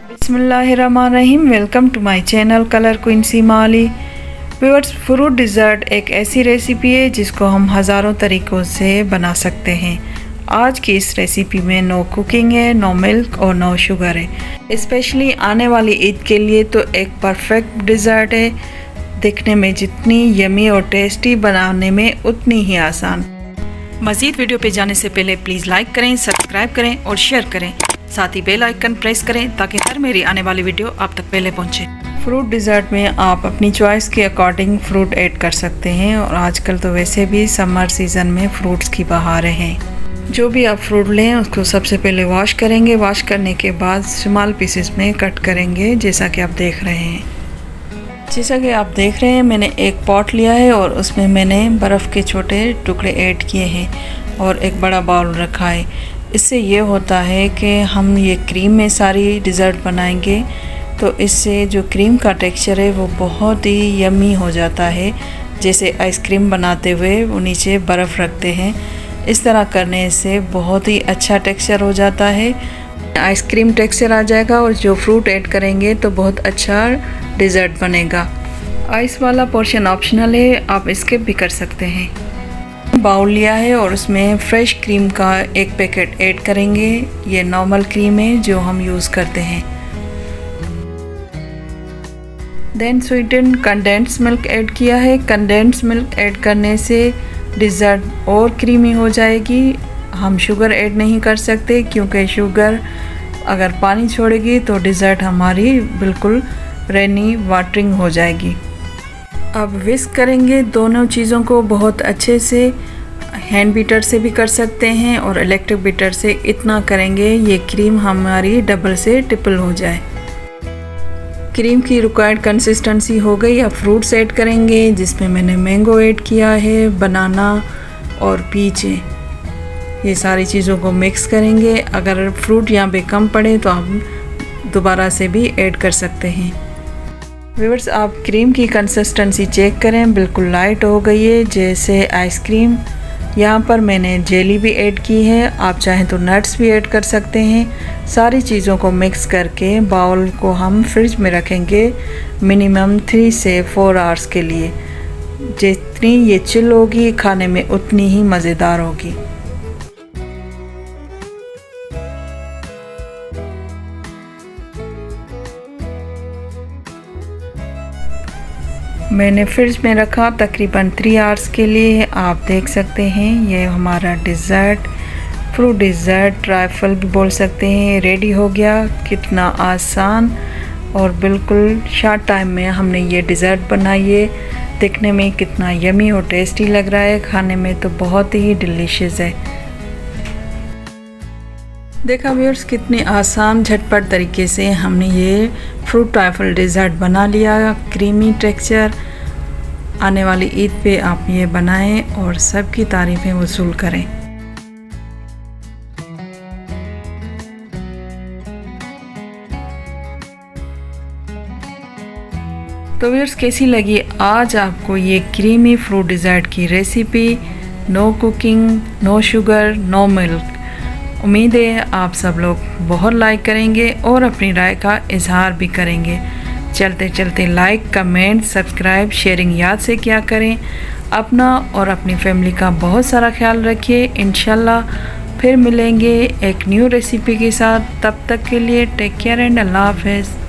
बिस्मिल्लाहिर्रहमानिर्रहीम। Welcome to my channel colour queen Seema Ali. Viewers, fruit dessert एक ऐसी रेसिपी है जिसको हम हज़ारों तरीक़ों से बना सकते हैं। आज की इस रेसिपी में नो कुकिंग है, नो मिल्क और नो शुगर है। स्पेशली आने वाली ईद के लिए तो एक परफेक्ट डिज़र्ट है। दिखने में जितनी यमी और टेस्टी, बनाने में उतनी ही आसान। मज़ीद वीडियो पे जाने से पहले प्लीज़ लाइक करें, सब्सक्राइब करें और शेयर करें। साथ ही बेल आइकन प्रेस करें ताकि हर मेरी आने वाली वीडियो आप तक पहले पहुंचे। फ्रूट डिज़र्ट में आप अपनी चॉइस के अकॉर्डिंग फ्रूट ऐड कर सकते हैं और आजकल तो वैसे भी समर सीज़न में फ्रूट्स की बहारें हैं। जो भी आप फ्रूट लें उसको सबसे पहले वॉश करेंगे। वॉश करने के बाद स्मॉल पीसेस में कट करेंगे, जैसा कि आप देख रहे हैं। जैसा कि आप देख रहे हैं, मैंने एक पॉट लिया है और उसमें मैंने बर्फ़ के छोटे टुकड़े ऐड किए हैं और एक बड़ा बाउल रखा है। इससे ये होता है कि हम ये क्रीम में सारी डिज़र्ट बनाएंगे तो इससे जो क्रीम का टेक्सचर है वो बहुत ही यमी हो जाता है। जैसे आइसक्रीम बनाते हुए वो नीचे बर्फ़ रखते हैं, इस तरह करने से बहुत ही अच्छा टेक्सचर हो जाता है। आइसक्रीम टेक्सचर आ जाएगा और जो फ्रूट ऐड करेंगे तो बहुत अच्छा डिज़र्ट बनेगा। आइस वाला पोर्शन ऑप्शनल है, आप स्किप भी कर सकते हैं। बाउल लिया है और उसमें फ्रेश क्रीम का एक पैकेट ऐड करेंगे। ये नॉर्मल क्रीम है जो हम यूज़ करते हैं। Then sweetened condensed milk add किया है। कंडेंस मिल्क ऐड करने से डिज़र्ट और क्रीमी हो जाएगी। हम शुगर ऐड नहीं कर सकते क्योंकि शुगर अगर पानी छोड़ेगी तो डिज़र्ट हमारी बिल्कुल रेनी वाटरिंग हो जाएगी। अब विस्क करेंगे दोनों चीज़ों को बहुत अच्छे से। हैंड बीटर से भी कर सकते हैं और इलेक्ट्रिक बीटर से। इतना करेंगे ये क्रीम हमारी डबल से ट्रिपल हो जाए। क्रीम की रिक्वायर्ड कंसिस्टेंसी हो गई। अब फ्रूट्स ऐड करेंगे, जिसमें मैंने मैंगो ऐड किया है, बनाना और पीच है। ये सारी चीज़ों को मिक्स करेंगे। अगर फ्रूट यहाँ पे कम पड़े तो हम दोबारा से भी ऐड कर सकते हैं। व्यूअर्स, आप क्रीम की कंसिस्टेंसी चेक करें, बिल्कुल लाइट हो गई है जैसे आइसक्रीम। यहाँ पर मैंने जेली भी ऐड की है, आप चाहें तो नट्स भी ऐड कर सकते हैं। सारी चीज़ों को मिक्स करके बाउल को हम फ्रिज में रखेंगे मिनिमम 3 से 4 आवर्स के लिए। जितनी ये चिल होगी खाने में उतनी ही मज़ेदार होगी। मैंने फ्रिज में रखा तकरीबन 3 आवर्स के लिए। आप देख सकते हैं ये हमारा डिज़र्ट, फ्रूट डिज़र्ट, ट्राइफल भी बोल सकते हैं, रेडी हो गया। कितना आसान और बिल्कुल शॉर्ट टाइम में हमने ये डिज़र्ट बनाई है। दिखने में कितना यमी और टेस्टी लग रहा है, खाने में तो बहुत ही डिलीशियस है। देखा व्यूअर्स, कितने आसान झटपट तरीके से हमने ये फ्रूट ट्राइफल डिज़र्ट बना लिया। Creamy texture. आने वाली ईद पे आप ये बनाएं और सबकी तारीफ़ें वसूल करें। तो व्यूअर्स, कैसी लगी आज आपको ये क्रीमी फ्रूट डिज़र्ट की recipe? No cooking, no sugar, no milk. उम्मीद है आप सब लोग बहुत लाइक करेंगे और अपनी राय का इजहार भी करेंगे। चलते चलते लाइक, कमेंट, सब्सक्राइब, शेयरिंग याद से क्या करें। अपना और अपनी फैमिली का बहुत सारा ख्याल रखिए। इंशाल्लाह फिर मिलेंगे एक न्यू रेसिपी के साथ। तब तक के लिए टेक केयर एंड अल्लाह हाफ़िज़।